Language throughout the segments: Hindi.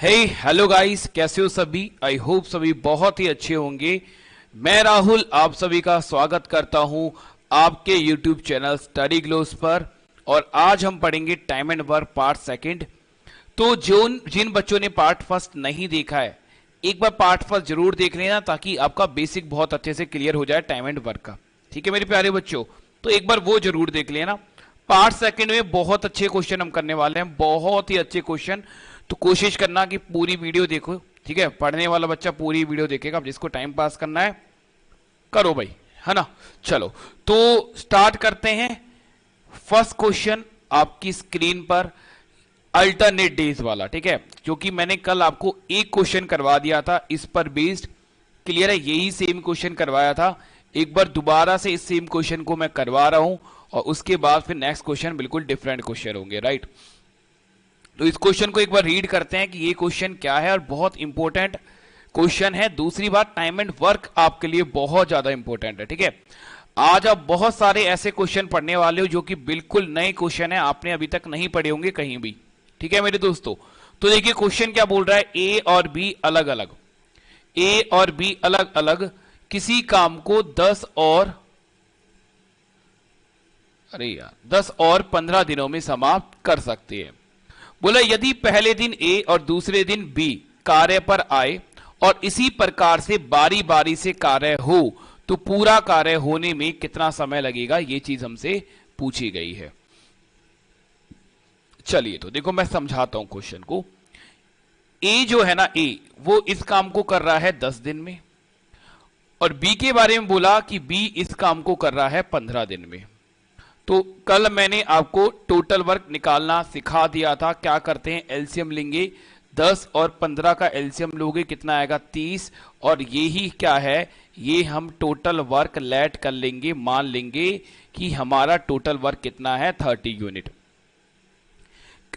हेलो गाइस, कैसे हो सभी। आई होप सभी बहुत ही अच्छे होंगे। मैं राहुल आप सभी का स्वागत करता हूं आपके यूट्यूब चैनल स्टडी ग्लोस पर। और आज हम पढ़ेंगे time and work part second. तो जिन बच्चों ने पार्ट फर्स्ट नहीं देखा है, एक बार पार्ट फर्स्ट जरूर देख लेना ताकि आपका बेसिक बहुत अच्छे से क्लियर हो जाए टाइम एंड वर्क का। ठीक है मेरे प्यारे बच्चों, तो एक बार वो जरूर देख लेना। पार्ट सेकंड में बहुत अच्छे क्वेश्चन हम करने वाले हैं, बहुत ही अच्छे क्वेश्चन। तो कोशिश करना कि पूरी वीडियो देखो। ठीक है, पढ़ने वाला बच्चा पूरी वीडियो देखेगा। अब जिसको टाइम पास करना है करो भाई, है ना। चलो तो स्टार्ट करते हैं। फर्स्ट क्वेश्चन आपकी स्क्रीन पर अल्टरनेट डेज वाला, ठीक है, क्योंकि मैंने कल आपको एक क्वेश्चन करवा दिया था इस पर बेस्ड। क्लियर है, यही सेम क्वेश्चन करवाया था। एक बार दोबारा से इस सेम क्वेश्चन को मैं करवा रहा हूं और उसके बाद फिर नेक्स्ट क्वेश्चन बिल्कुल डिफरेंट क्वेश्चन होंगे, राइट। तो इस क्वेश्चन को एक बार रीड करते हैं कि ये क्वेश्चन क्या है, और बहुत इंपॉर्टेंट क्वेश्चन है। दूसरी बात, टाइम एंड वर्क आपके लिए बहुत ज्यादा इंपॉर्टेंट है। ठीक है, आज आप बहुत सारे ऐसे क्वेश्चन पढ़ने वाले हो जो कि बिल्कुल नए क्वेश्चन है, आपने अभी तक नहीं पढ़े होंगे कहीं भी। ठीक है मेरे दोस्तों, तो देखिए क्वेश्चन क्या बोल रहा है। ए और बी अलग अलग, ए और बी अलग अलग किसी काम को 10 और 15 दिनों में समाप्त कर सकते हैं। बोला यदि पहले दिन ए और दूसरे दिन बी कार्य पर आए और इसी प्रकार से बारी बारी से कार्य हो तो पूरा कार्य होने में कितना समय लगेगा, ये चीज हमसे पूछी गई है। चलिए तो देखो मैं समझाता हूं क्वेश्चन को। ए जो है ना, ए वो इस काम को कर रहा है 10 दिन में, और बी के बारे में बोला कि बी इस काम को कर रहा है 15 दिन में। तो कल मैंने आपको टोटल वर्क निकालना सिखा दिया था। क्या करते हैं, एलसीएम लेंगे, 10 और 15 का एलसीएम लोगे कितना आएगा 30, और ये ही क्या है, ये हम टोटल वर्क लेट कर लेंगे, मान लेंगे कि हमारा टोटल वर्क कितना है 30 यूनिट।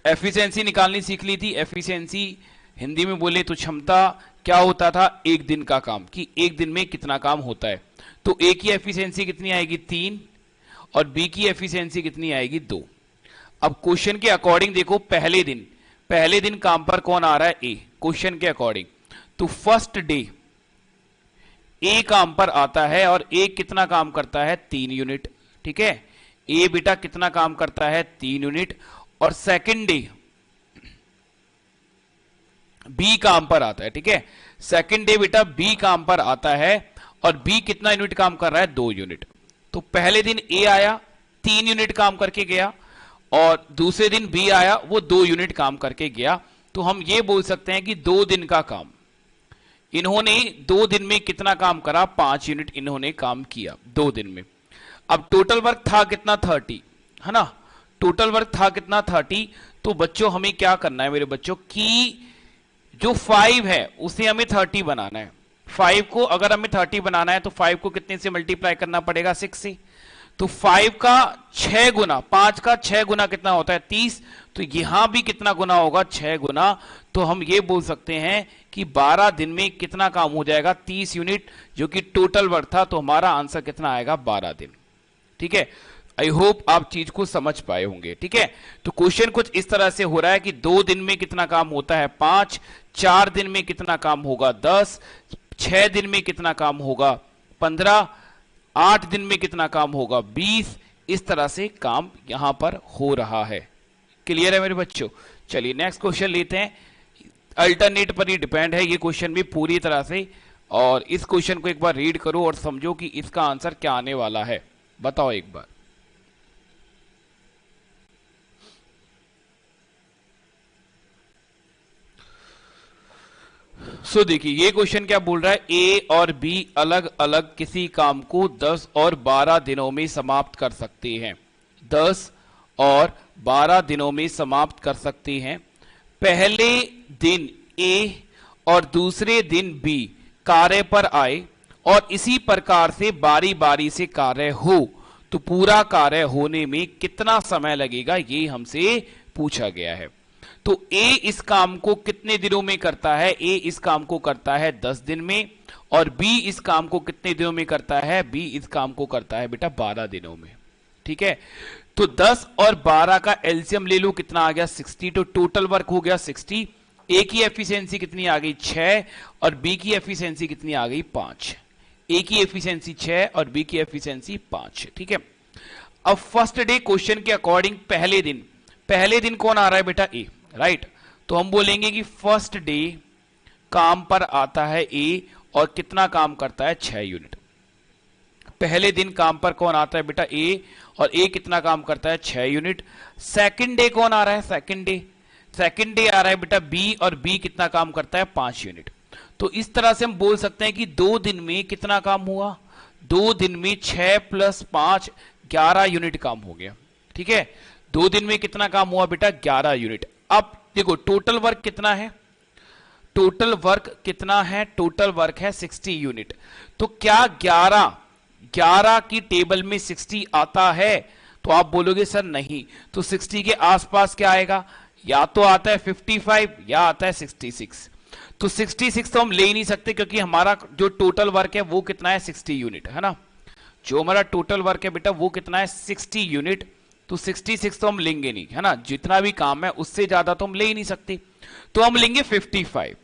एफिशिएंसी निकालनी सीख ली थी। एफिशिएंसी हिंदी में बोले तो क्षमता क्या होता था, एक दिन का काम, कि एक दिन में कितना काम होता है। तो ए की एफिशिएंसी कितनी आएगी 3, और बी की एफिशिएंसी कितनी आएगी 2। अब क्वेश्चन के अकॉर्डिंग देखो, पहले दिन काम पर कौन आ रहा है, ए, क्वेश्चन के अकॉर्डिंग। तो फर्स्ट डे ए काम पर आता है और ए कितना काम करता है 3 यूनिट। ठीक है, ए बेटा कितना काम करता है 3 यूनिट। और सेकंड डे बी काम पर आता है। ठीक है, सेकंड डे बेटा बी काम पर आता है और बी कितना यूनिट काम कर रहा है 2 यूनिट। तो पहले दिन ए आया 3 यूनिट काम करके गया, और दूसरे दिन बी आया वो 2 यूनिट काम करके गया। तो हम ये बोल सकते हैं कि 2 दिन का काम, इन्होंने 2 दिन में कितना काम करा, 5 यूनिट इन्होंने काम किया 2 दिन में। अब टोटल वर्क था कितना 30, है ना। टोटल वर्क था कितना 30। तो बच्चों हमें क्या करना है मेरे बच्चों, कि जो 5 है उसे हमें 30 बनाना है। 5 को अगर हमें 30 बनाना है तो 5 को कितने से मल्टीप्लाई करना पड़ेगा, 6 से। तो 5 का 6 गुना, 5 का 6 गुना कितना होता है 30। तो यहां भी कितना गुना होगा, 6 गुना। तो हम ये बोल सकते हैं कि 12 दिन में कितना काम हो जाएगा 30 यूनिट, जो कि टोटल वर्क था। तो हमारा आंसर कितना आएगा 12 दिन। ठीक है, आई होप आप चीज को समझ पाए होंगे। ठीक है, तो क्वेश्चन कुछ इस तरह से हो रहा है कि 2 दिन में कितना काम होता है 5, 4 दिन में कितना काम होगा 10, 6 दिन में कितना काम होगा 15, 8 दिन में कितना काम होगा 20। इस तरह से काम यहां पर हो रहा है। क्लियर है मेरे बच्चों। चलिए नेक्स्ट क्वेश्चन लेते हैं। अल्टरनेट पर ही डिपेंड है ये क्वेश्चन भी पूरी तरह से, और इस क्वेश्चन को एक बार रीड करो और समझो कि इसका आंसर क्या आने वाला है। बताओ एक बार। सो देखिए ये क्वेश्चन क्या बोल रहा है, ए और बी अलग अलग किसी काम को 10 और 12 दिनों में समाप्त कर सकते हैं। 10 और 12 दिनों में समाप्त कर सकते हैं। पहले दिन ए और दूसरे दिन बी कार्य पर आए और इसी प्रकार से बारी बारी से कार्य हो तो पूरा कार्य होने में कितना समय लगेगा, ये हमसे पूछा गया है। तो ए इस काम को कितने दिनों में करता है, ए इस काम को करता है 10 दिन में, और बी इस काम को कितने दिनों में करता है, बी इस काम को करता है बेटा 12 दिनों में। ठीक है, तो 10 और 12 का एलसीएम ले लो, कितना आ गया 60। तो टोटल वर्क हो गया 60, ए की एफिशिएंसी कितनी आ गई 6 और बी की एफिशिएंसी कितनी आ गई 5। ए की एफिशिएंसी 6 और बी की एफिशिएंसी 5। ठीक है, अब फर्स्ट डे क्वेश्चन के अकॉर्डिंग पहले दिन कौन आ रहा है बेटा ए, राइट। तो हम बोलेंगे कि फर्स्ट डे काम पर आता है ए और कितना काम करता है 6 यूनिट। पहले दिन काम पर कौन आता है बेटा ए, और ए कितना काम करता है 6 यूनिट। सेकंड डे कौन आ रहा है, सेकंड डे आ रहा है बेटा बी, और बी कितना काम करता है 5 यूनिट। तो इस तरह से हम बोल सकते हैं कि 2 दिन में कितना काम हुआ, 2 दिन में 6 + 5 11 यूनिट काम हो गया। ठीक है, 2 दिन में कितना काम हुआ बेटा 11 यूनिट। अब देखो टोटल वर्क कितना है, टोटल वर्क है 60 यूनिट। तो क्या 11 की टेबल में 60 आता है? तो आप बोलोगे सर नहीं, तो 60 के आसपास क्या आएगा, या तो आता है 55 या आता है 66। तो 66 तो हम ले ही नहीं सकते, क्योंकि हमारा जो टोटल वर्क है वो कितना है 60 यूनिट है ना। जो हमारा टोटल वर्क है बेटा वो कितना है 60 यूनिट। तो 66 तो हम लेंगे नहीं है ना, जितना भी काम है उससे ज्यादा तो हम ले ही नहीं सकते। तो हम लेंगे 55।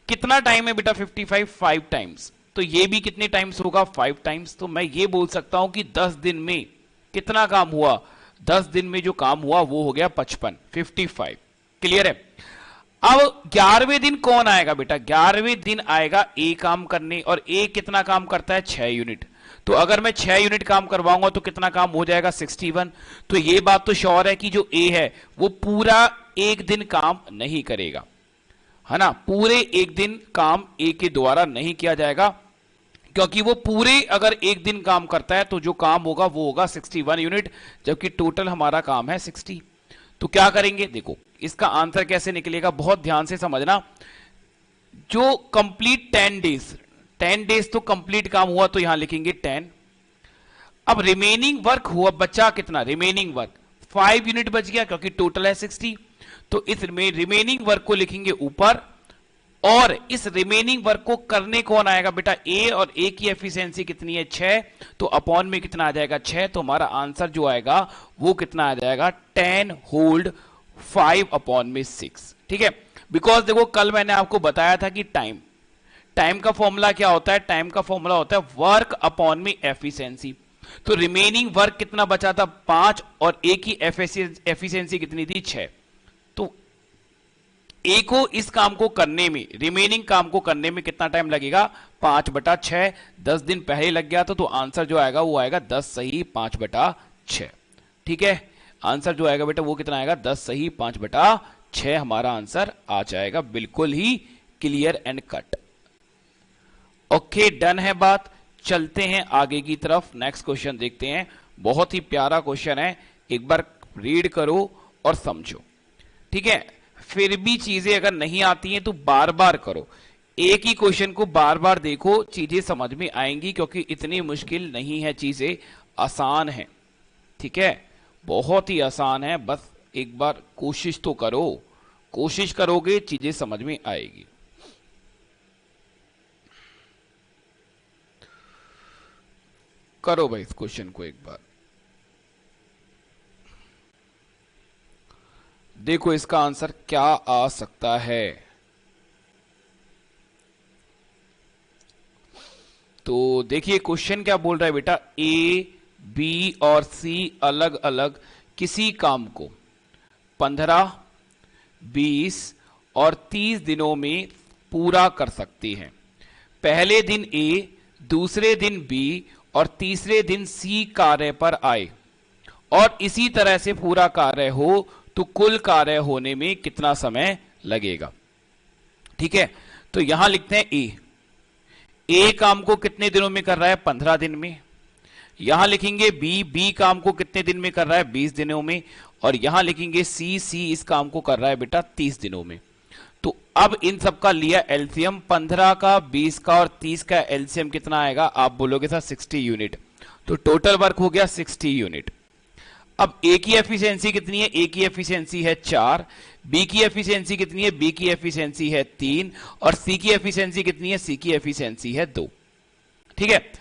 कितना टाइम है बेटा 55? 5 टाइम्स। तो ये भी कितने टाइम्स होगा 5 टाइम्स। तो मैं ये बोल सकता हूं कि 10 दिन में कितना काम हुआ, 10 दिन में जो काम हुआ वो हो गया 55। क्लियर है। अब 11वें दिन कौन आएगा बेटा, 11वें दिन आएगा ए काम करने, और ए कितना काम करता है 6 यूनिट। तो अगर मैं 6 यूनिट काम करवाऊंगा तो कितना काम हो जाएगा 61। तो ये बात तो श्योर है कि जो ए है वो पूरा एक दिन काम नहीं करेगा, है ना। पूरे एक दिन काम ए के द्वारा नहीं किया जाएगा, क्योंकि वो पूरे अगर एक दिन काम करता है तो जो काम होगा वो होगा 61 यूनिट, जबकि टोटल हमारा काम है 60। तो क्या करेंगे, देखो इसका आंसर कैसे निकलेगा, बहुत ध्यान से समझना। जो कंप्लीट 10 डेज तो कंप्लीट काम हुआ, तो यहां लिखेंगे 10। अब रिमेनिंग वर्क हुआ, बचा कितना, रिमेनिंग वर्क 5 यूनिट बच गया, क्योंकि टोटल है 60। तो इस रिमेनिंग वर्क को लिखेंगे ऊपर, और इस रिमेनिंग वर्क को करने कौन आएगा बेटा ए, और ए की एफिशिएंसी कितनी है 6। तो अपॉन में कितना आ जाएगा 6। तो हमारा आंसर जो आएगा वो कितना आ जाएगा 10 होल्ड 5 अपॉन में 6। ठीक है, बिकॉज देखो कल मैंने आपको बताया था कि टाइम का फॉर्मूला क्या होता है, टाइम का फॉर्मूला होता है वर्क अपॉन में एफिशिएंसी। तो रिमेनिंग वर्क कितना बचा था 5, और ए की एफिशिएंसी कितनी थी 6। तो ए को इस काम को करने में, रिमेनिंग काम को करने में कितना टाइम लगेगा 5/6। 10 दिन पहले लग गया तो आंसर जो आएगा वो आएगा 10 सही 5/6। ठीक है, आंसर जो आएगा बेटा वो कितना आएगा 10 सही 5/6 हमारा आंसर आ जाएगा। बिल्कुल ही clear and cut. Okay, done है बात। चलते हैं आगे की तरफ, नेक्स्ट क्वेश्चन देखते हैं। बहुत ही प्यारा क्वेश्चन है, एक बार रीड करो और समझो। ठीक है, फिर भी चीजें अगर नहीं आती हैं तो बार बार करो, एक ही क्वेश्चन को बार बार देखो, चीजें समझ में आएंगी, क्योंकि इतनी मुश्किल नहीं है, चीजें आसान है। ठीक है, बहुत ही आसान है, बस एक बार कोशिश तो करो, कोशिश करोगे चीजें समझ में आएगी। करो भाई इस क्वेश्चन को एक बार, देखो इसका आंसर क्या आ सकता है। तो देखिए क्वेश्चन क्या बोल रहा है बेटा, ए बी और सी अलग अलग किसी काम को 15, 20 और 30 दिनों में पूरा कर सकती हैं। पहले दिन ए, दूसरे दिन बी और तीसरे दिन सी कार्य पर आए, और इसी तरह से पूरा कार्य हो तो कुल कार्य होने में कितना समय लगेगा। ठीक है, तो यहां लिखते हैं ए काम को कितने दिनों में कर रहा है 15 दिन में। यहां लिखेंगे बी काम को कितने दिन में कर रहा है 20 दिनों में, और यहां लिखेंगे सी इस काम को कर रहा है बेटा 30 दिनों में। तो अब इन सब का लिया एलसीएम, 15 का 20 का और 30 का एलसीएम कितना आएगा, आप बोलोगे सर 60 यूनिट। तो टोटल वर्क हो गया 60 यूनिट। अब ए की एफिशिएंसी कितनी है, ए की एफिशिएंसी है 4, बी की एफिशिएंसी कितनी है, बी की एफिशिएंसी है 3, और सी की एफिशिएंसी कितनी है, सी की एफिशिएंसी है 2। ठीक है,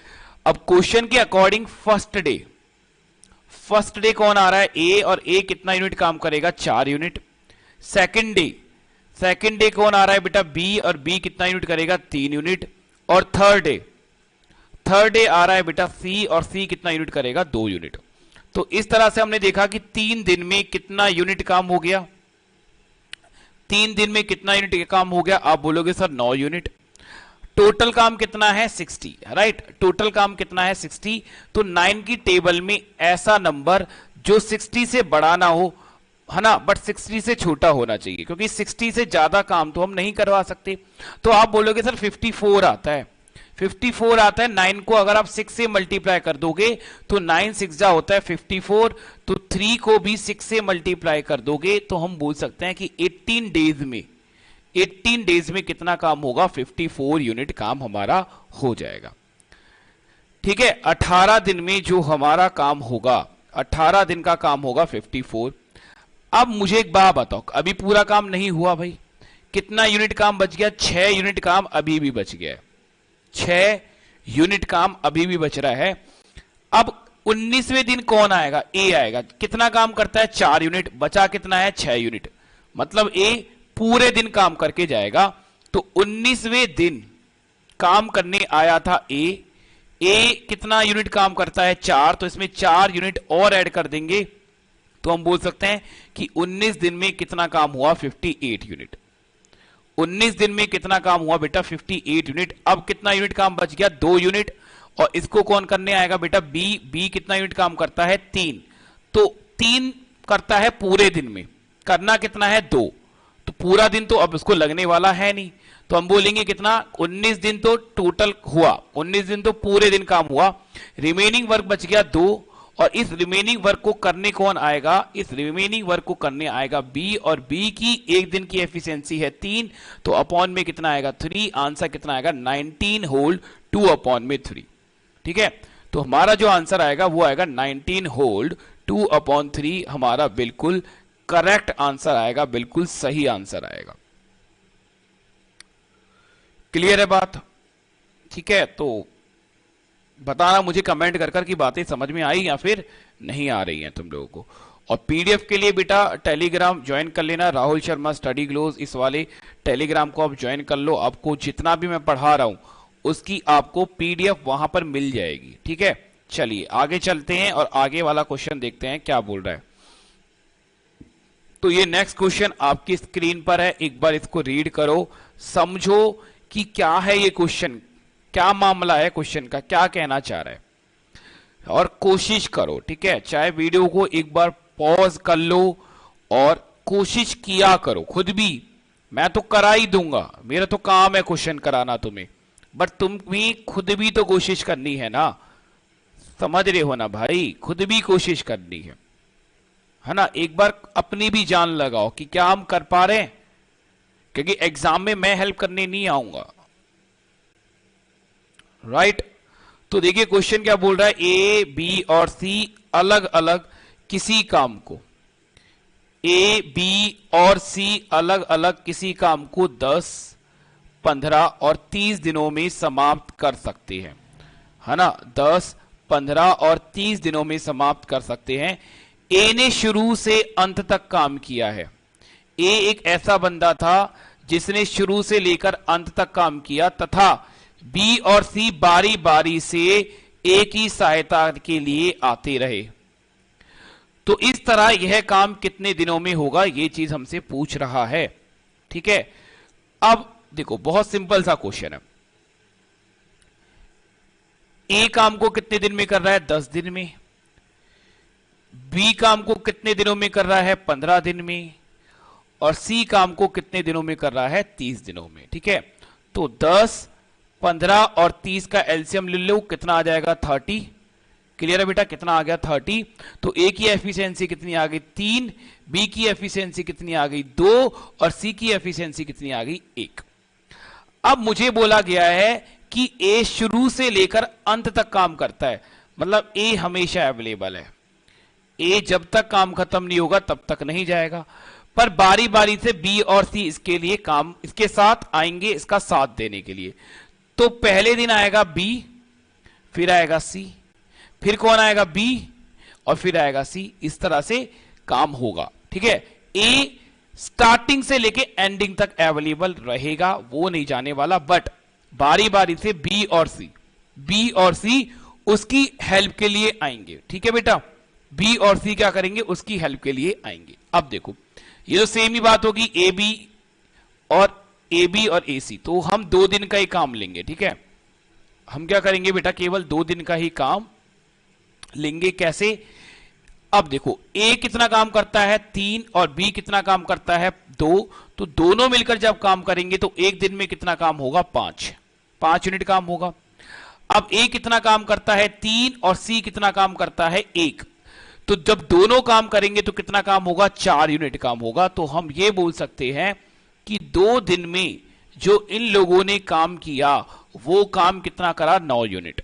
अब क्वेश्चन के अकॉर्डिंग फर्स्ट डे कौन आ रहा है ए, और ए कितना यूनिट काम करेगा 4 यूनिट। सेकंड सेकंड डे कौन आ रहा है बेटा बी, और बी कितना यूनिट करेगा 3 यूनिट। और थर्ड डे आ रहा है बेटा सी, और सी कितना यूनिट करेगा 2 यूनिट। तो इस तरह से हमने देखा कि 3 दिन में कितना यूनिट काम हो गया, 3 दिन में कितना यूनिट काम हो गया, आप बोलोगे सर 9 यूनिट। टोटल काम कितना है 60, राइट, टोटल काम कितना है 60। तो 9 की टेबल में ऐसा नंबर जो 60 से बड़ा ना हो, है ना, बट 60 से छोटा होना चाहिए, क्योंकि 60 से ज्यादा काम तो हम नहीं करवा सकते। तो आप बोलोगे सर 54 आता है, 54 आता है। 9 को अगर आप 6 से मल्टीप्लाई कर दोगे तो 9 6 जा होता है 54, तो 3 को भी 6 से मल्टीप्लाई कर दोगे तो हम बोल सकते हैं कि 18 डेज में कितना काम होगा, 54 यूनिट काम हमारा हो जाएगा। ठीक है, 18 दिन में जो हमारा काम होगा, 18 दिन का काम होगा 54। अब मुझे एक बात बताओ, अभी पूरा काम नहीं हुआ भाई, कितना यूनिट काम बच गया, 6 यूनिट काम अभी भी बच गया, 6 यूनिट काम अभी भी बच रहा है। अब 19वें दिन कौन आएगा, ए आएगा। कितना काम करता है 4 यूनिट, बचा कितना है 6 यूनिट, मतलब ए पूरे दिन काम करके जाएगा। तो 19वें दिन काम करने आया था ए कितना यूनिट काम करता है 4, तो इसमें 4 यूनिट और ऐड कर देंगे तो हम बोल सकते हैं कि 19 दिन में कितना काम हुआ 58 यूनिट। 19 दिन में कितना काम हुआ बेटा 58 यूनिट। अब कितना यूनिट काम बच गया 2 यूनिट, और इसको कौन करने आएगा बेटा बी कितना यूनिट काम करता है 3, तो 3 करता है पूरे दिन में, करना कितना है 2, तो पूरा दिन तो अब उसको लगने वाला है नहीं, तो हम बोलेंगे कितना 19 दिन तो टोटल हुआ, 19 दिन तो पूरे दिन काम हुआ, रिमेनिंग वर्क बच गया 2, और इस रिमेनिंग वर्क को करने कौन आएगा, इस रिमेनिंग वर्क को करने आएगा बी, और बी की एक दिन की एफिशिएंसी है 3, तो अपॉन में कितना आएगा 3, आंसर कितना आएगा 19 होल 2 अपॉन में 3। ठीक है, तो हमारा जो आंसर आएगा वो आएगा 19 होल्ड 2 अपॉन 3, हमारा बिल्कुल करेक्ट आंसर आएगा, बिल्कुल सही आंसर आएगा। क्लियर है बात? ठीक है, तो बताना मुझे कमेंट कर कि बातें समझ में आई या फिर नहीं आ रही हैं तुम लोगों को। और पीडीएफ के लिए बेटा टेलीग्राम ज्वाइन कर लेना, राहुल शर्मा स्टडी ग्लोज, इस वाले टेलीग्राम को आप ज्वाइन कर लो, आपको जितना भी मैं पढ़ा रहा हूं उसकी आपको पीडीएफ वहां पर मिल जाएगी। ठीक है, चलिए आगे चलते हैं और आगे वाला क्वेश्चन देखते हैं क्या बोल रहा है। तो ये नेक्स्ट क्वेश्चन आपकी स्क्रीन पर है, एक बार इसको रीड करो, समझो कि क्या है ये क्वेश्चन, क्या मामला है क्वेश्चन का, क्या कहना चाह रहा है, और कोशिश करो। ठीक है, चाहे वीडियो को एक बार पॉज कर लो और कोशिश किया करो खुद भी, मैं तो करा ही दूंगा, मेरा तो काम है क्वेश्चन कराना तुम्हें, बट तुम भी खुद भी तो कोशिश करनी है ना, समझ रहे हो ना भाई, खुद भी कोशिश करनी है ना। एक बार अपनी भी जान लगाओ कि क्या हम कर पा रहे हैं, क्योंकि एग्जाम में मैं हेल्प करने नहीं आऊंगा, राइट। तो देखिए क्वेश्चन क्या बोल रहा है, ए बी और सी अलग अलग किसी काम को, ए बी और सी अलग अलग किसी काम को 10, 15 और 30 दिनों में समाप्त कर सकते हैं, है ना, 10, 15 और 30 दिनों में समाप्त कर सकते हैं। ए ने शुरू से अंत तक काम किया है, ए एक ऐसा बंदा था जिसने शुरू से लेकर अंत तक काम किया, तथा बी और सी बारी बारी से ए की सहायता के लिए आते रहे। तो इस तरह यह काम कितने दिनों में होगा, यह चीज हमसे पूछ रहा है। ठीक है, अब देखो बहुत सिंपल सा क्वेश्चन है, ए काम को कितने दिन में कर रहा है 10 दिन में, बी काम को कितने दिनों में कर रहा है 15 दिन में, और सी काम को कितने दिनों में कर रहा है 30 दिनों में। ठीक है, तो 10, 15 और 30 का एलसीएम ले लो, कितना आ जाएगा 30। क्लियर है बेटा, कितना आ गया 30। तो ए की एफिशिएंसी कितनी आ गई 3, बी की एफिशिएंसी कितनी आ गई 2, और सी की एफिशिएंसी कितनी आ गई 1। अब मुझे बोला गया है कि ए शुरू से लेकर अंत तक काम करता है, मतलब ए हमेशा अवेलेबल है, ए जब तक काम खत्म नहीं होगा तब तक नहीं जाएगा, पर बारी बारी से बी और सी इसके लिए काम, इसके साथ आएंगे इसका साथ देने के लिए। तो पहले दिन आएगा बी, फिर आएगा सी, फिर कौन आएगा बी, और फिर आएगा सी, इस तरह से काम होगा। ठीक है, ए स्टार्टिंग से लेके एंडिंग तक अवेलेबल रहेगा, वो नहीं जाने वाला। बट बारी बारी से बी और सी उसकी हेल्प के लिए आएंगे। ठीक है बेटा, बी और सी क्या करेंगे, उसकी हेल्प के लिए आएंगे। अब देखो ये तो सेम ही बात होगी, ए बी और ए सी, तो हम 2 दिन का ही काम लेंगे। ठीक है, हम क्या करेंगे बेटा, केवल 2 दिन का ही काम लेंगे। कैसे, अब देखो ए कितना काम करता है 3 और बी कितना काम करता है 2, तो दोनों मिलकर जब काम करेंगे तो एक दिन में कितना काम होगा, 5 यूनिट काम होगा। अब ए कितना काम करता है 3 और सी कितना काम करता है 1, तो जब दोनों काम करेंगे तो कितना काम होगा, 4 यूनिट काम होगा। तो हम ये बोल सकते हैं कि 2 दिन में जो इन लोगों ने काम किया वो काम कितना करा, 9 यूनिट।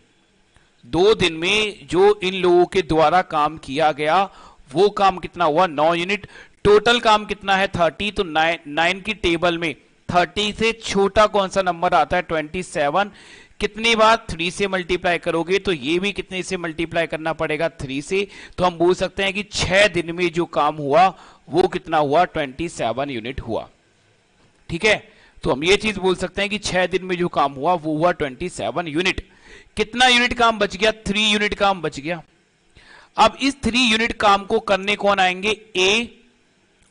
2 दिन में जो इन लोगों के द्वारा काम किया गया वो काम कितना हुआ, 9 यूनिट। टोटल काम कितना है 30, तो 9 की टेबल में 30 से छोटा कौन सा नंबर आता है, 27। कितनी बार 3 से मल्टीप्लाई करोगे तो ये भी कितने से मल्टीप्लाई करना पड़ेगा, 3 से। तो हम बोल सकते हैं कि 6 दिन में जो काम हुआ वो कितना हुआ, 27 यूनिट हुआ। ठीक है, तो हम ये चीज बोल सकते हैं कि 6 दिन में जो काम हुआ वो हुआ 27 यूनिट। कितना यूनिट काम बच गया, 3 यूनिट काम बच गया। अब इस 3 यूनिट काम को करने कौन आएंगे, ए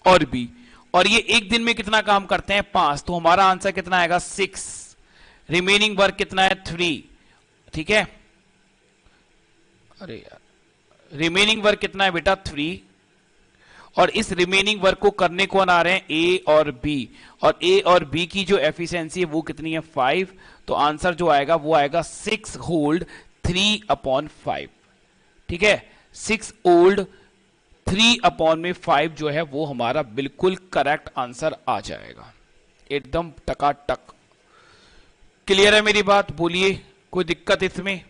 और बी, और ये एक दिन में कितना काम करते हैं, 5, तो हमारा आंसर कितना आएगा, 6। रिमेनिंग वर्क कितना है, 3। ठीक है, अरे यार, रिमेनिंग वर्क कितना है बेटा, 3। और इस रिमेनिंग वर्क को करने कौन आ रहे हैं, ए और बी, और ए और बी की जो एफिशिएंसी है वो कितनी है, 5। तो आंसर जो आएगा वो आएगा 6 होल्ड 3/5। ठीक है, 6 होल्ड 3/5 जो है वो हमारा बिल्कुल करेक्ट आंसर आ जाएगा, एकदम टकाटक। क्लियर है मेरी बात, बोलिए कोई दिक्कत इसमें।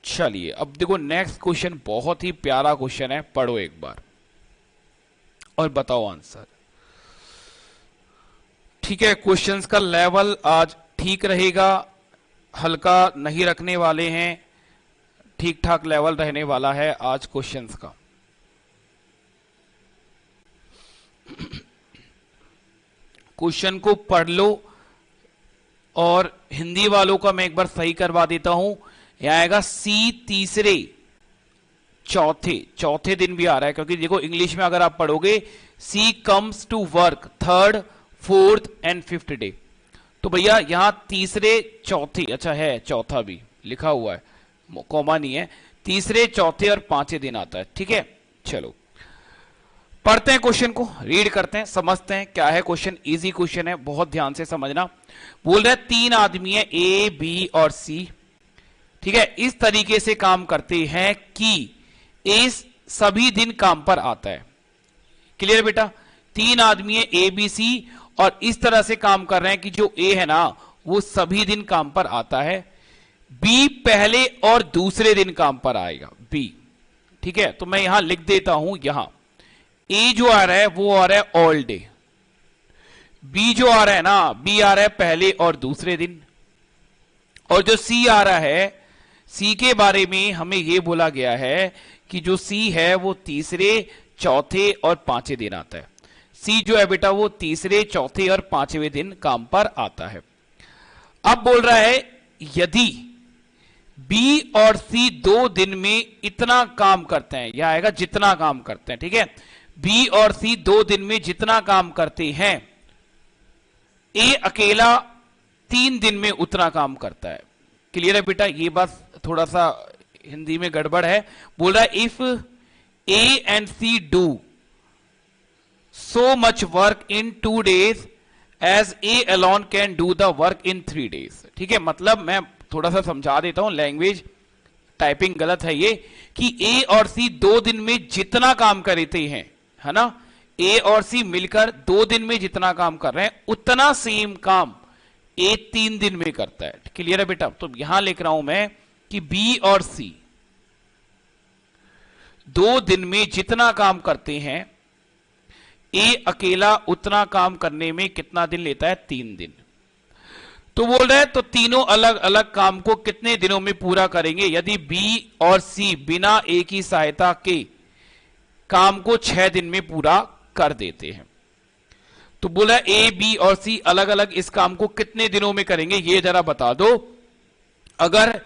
चलिए अब देखो नेक्स्ट क्वेश्चन, बहुत ही प्यारा क्वेश्चन है, पढ़ो एक बार और बताओ आंसर। ठीक है, क्वेश्चंस का लेवल आज ठीक रहेगा, हल्का नहीं रखने वाले हैं, ठीक ठाक लेवल रहने वाला है आज क्वेश्चंस का। क्वेश्चन को पढ़ लो, और हिंदी वालों का मैं एक बार सही करवा देता हूं। यह आएगा सी तीसरे चौथे दिन भी आ रहा है, क्योंकि देखो इंग्लिश में अगर आप पढ़ोगे C comes to work 3rd, 4th and 5th day, तो भैया यहां तीसरे चौथे, अच्छा है चौथा भी लिखा हुआ है, कॉमा नहीं है, तीसरे चौथे और 5वें दिन आता है। ठीक है, चलो पढ़ते हैं क्वेश्चन को, रीड करते हैं, समझते हैं क्या है क्वेश्चन। इजी क्वेश्चन है, बहुत ध्यान से समझना। बोल रहे 3 आदमी है ए बी और सी, ठीक है, इस तरीके से काम करते हैं कि ए सभी दिन काम पर आता है। क्लियर बेटा, 3 आदमी है ए बी सी और इस तरह से काम कर रहे हैं कि जो ए है ना वो सभी दिन काम पर आता है, बी पहले और दूसरे दिन काम पर आएगा, बी। ठीक है, तो मैं यहां लिख देता हूं, यहां ए जो आ रहा है वो आ रहा है ऑल डे, बी जो आ रहा है ना, बी आ रहा है पहले और दूसरे दिन, और जो सी आ रहा है, सी के बारे में हमें यह बोला गया है कि जो सी है वो तीसरे चौथे और 5वें दिन आता है। सी जो है बेटा वो तीसरे चौथे और 5वें दिन काम पर आता है। अब बोल रहा है यदि बी और सी 2 दिन में इतना काम करते हैं, यह आएगा जितना काम करते हैं। ठीक है, बी और सी 2 दिन में जितना काम करते हैं, ए अकेला 3 दिन में उतना काम करता है। क्लियर है बेटा, ये बात थोड़ा सा हिंदी में गड़बड़ है। बोल रहा है if A and C do so much work in 2 days as A alone can do the work in 3 days। ठीक है, मतलब मैं थोड़ा सा समझा देता हूं, लैंग्वेज टाइपिंग गलत है ये, कि ए और सी 2 दिन में जितना काम करते हैं, है ना, ए और सी मिलकर 2 दिन में जितना काम कर रहे हैं उतना सेम काम ए 3 दिन में करता है। क्लियर है बेटा, तो यहां लिख रहा हूं मैं कि बी और सी 2 दिन में जितना काम करते हैं, ए अकेला उतना काम करने में कितना दिन लेता है, 3 दिन। तो बोल रहा है तो तीनों अलग अलग काम को कितने दिनों में पूरा करेंगे, यदि बी और सी बिना ए की सहायता के काम को 6 दिन में पूरा कर देते हैं। तो बोला ए, बी और सी अलग अलग इस काम को कितने दिनों में करेंगे ये जरा बता दो। अगर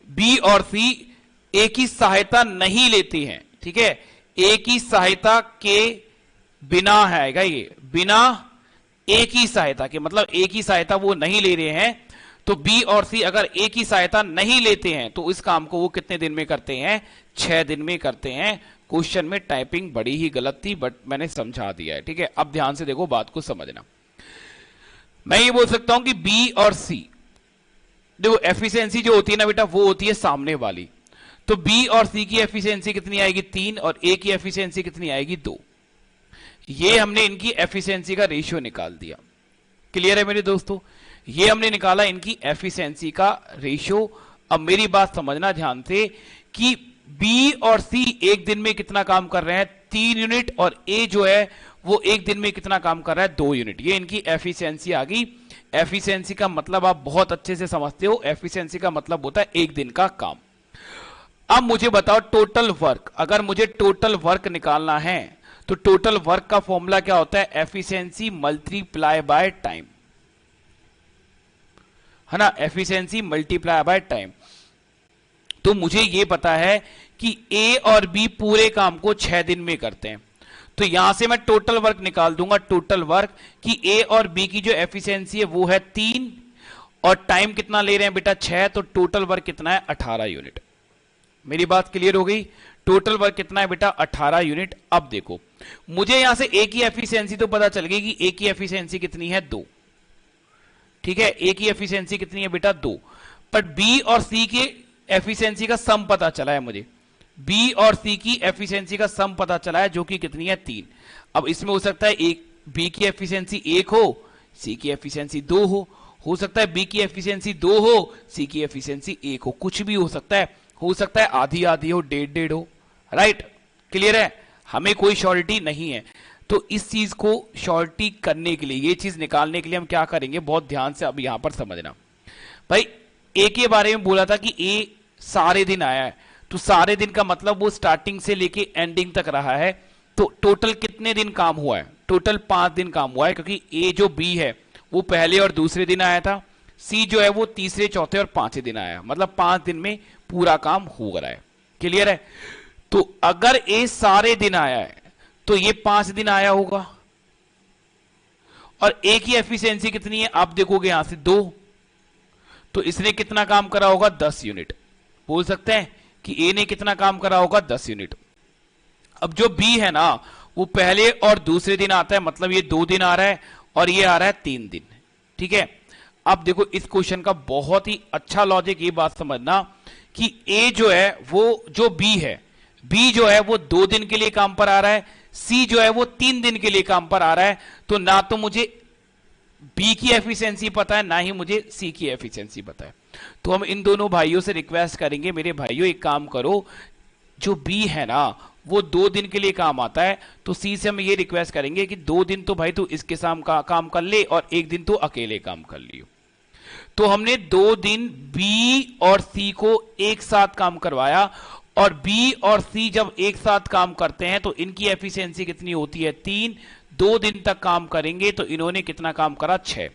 बी और सी ए की सहायता नहीं लेते हैं, ठीक है, ए की सहायता के बिना है ये, बिना ए की सहायता के, मतलब ए की सहायता वो नहीं ले रहे हैं, तो बी और सी अगर ए की सहायता नहीं लेते हैं तो इस काम को वो कितने दिन में करते हैं? 6 दिन में करते हैं। क्वेश्चन में टाइपिंग बड़ी ही गलत थी बट मैंने समझा दिया है, ठीक है। अब ध्यान से देखो, बात को समझना। मैं ये बोल सकता हूं कि बी और सी, देखो एफिशिएंसी जो होती है ना बेटा वो होती है सामने वाली, तो बी और सी की एफिशिएंसी कितनी आएगी? 3, और ए की एफिशिएंसी कितनी आएगी? 2। ये हमने इनकी एफिशिएंसी का रेशियो निकाल दिया। क्लियर है मेरे दोस्तों? ये हमने निकाला इनकी एफिशिएंसी का रेशियो। अब मेरी बात समझना ध्यान से कि बी और सी एक दिन में कितना काम कर रहे हैं? 3 यूनिट, और ए जो है वो एक दिन में कितना काम कर रहा है? 2 यूनिट। ये इनकी एफिशिएंसी आ गई। एफिशिएंसी का मतलब आप बहुत अच्छे से समझते हो, एफिशिएंसी का मतलब होता है एक दिन का काम। अब मुझे बताओ टोटल वर्क, अगर मुझे टोटल वर्क निकालना है तो टोटल वर्क का फॉर्मूला क्या होता है? एफिशिएंसी मल्टीप्लाई बाय टाइम, है ना, एफिशिएंसी मल्टीप्लाई बाय टाइम। तो मुझे यह पता है कि ए और बी पूरे काम को 6 दिन में करते हैं, तो यहां से मैं टोटल वर्क निकाल दूंगा। टोटल वर्क कि ए और बी की जो एफिशिएंसी है वो है 3 और टाइम कितना ले रहे हैं बेटा? 6, तो टोटल वर्क कितना है? 18 यूनिट। मेरी बात क्लियर हो गई? टोटल वर्क कितना है बेटा? 18 यूनिट। अब देखो, मुझे यहां से ए की एफिशिएंसी तो पता चल गई कि ए की एफिशिएंसी कितनी है? 2, ठीक है, ए की एफिशिएंसी कितनी है बेटा? 2। पर बी और सी की एफिशिएंसी का सम पता चला है मुझे, बी और सी की एफिशिएंसी का सम पता चला है जो कि कितनी है? 3। अब इसमें हो सकता है एक बी की एफिशिएंसी 1 हो, सी की एफिशिएंसी 2 हो सकता है बी की एफिशिएंसी 2 हो, सी की एफिशिएंसी 1 हो, कुछ भी हो सकता है आधी आधी हो, 1.5 हो, राइट? क्लियर है? हमें कोई श्योरिटी नहीं है। तो इस चीज को श्योरिटी करने के लिए, ये चीज निकालने के लिए हम क्या करेंगे, बहुत ध्यान से अब यहां पर समझना। भाई ए के बारे में बोला था कि ए सारे दिन आया है, तो सारे दिन का मतलब वो स्टार्टिंग से लेके एंडिंग तक रहा है, तो टोटल कितने दिन काम हुआ है? टोटल 5 दिन काम हुआ है, क्योंकि ए जो बी है वो पहले और दूसरे दिन आया था, सी जो है वो तीसरे, चौथे और 5वें दिन आया, मतलब 5 दिन में पूरा काम हो रहा है। क्लियर है? तो अगर ए सारे दिन आया है तो ये 5 दिन आया होगा, और ए की एफिशिएंसी कितनी है? आप देखोगे यहां से 2, तो इसने कितना काम करा होगा? 10 यूनिट। बोल सकते हैं कि ए ने कितना काम करा होगा? 10 यूनिट। अब जो बी है ना वो पहले और दूसरे दिन आता है, मतलब ये 2 दिन आ रहा है और ये आ रहा है 3 दिन, ठीक है। अब देखो इस क्वेश्चन का बहुत ही अच्छा लॉजिक, ये बात समझना कि ए जो है वो, जो बी है, बी जो है वो 2 दिन के लिए काम पर आ रहा है, सी जो है वो 3 दिन के लिए काम पर आ रहा है, तो ना तो मुझे बी की एफिशिएंसी पता है ना ही मुझे सी की एफिशिएंसी पता है। तो हम इन दोनों भाइयों से रिक्वेस्ट करेंगे, मेरे भाइयों एक काम करो, जो बी है ना वो 2 दिन के लिए काम आता है, तो सी से हम ये रिक्वेस्ट करेंगे कि 2 दिन तो भाई तू इसके साथ काम कर ले और 1 दिन तो अकेले काम कर लियो। तो हमने 2 दिन बी और सी को एक साथ काम करवाया, और बी और सी जब एक साथ काम करते हैं तो इनकी एफिशिएंसी कितनी होती है? 3। 2 दिन तक काम करेंगे तो इन्होंने कितना काम करा? 6।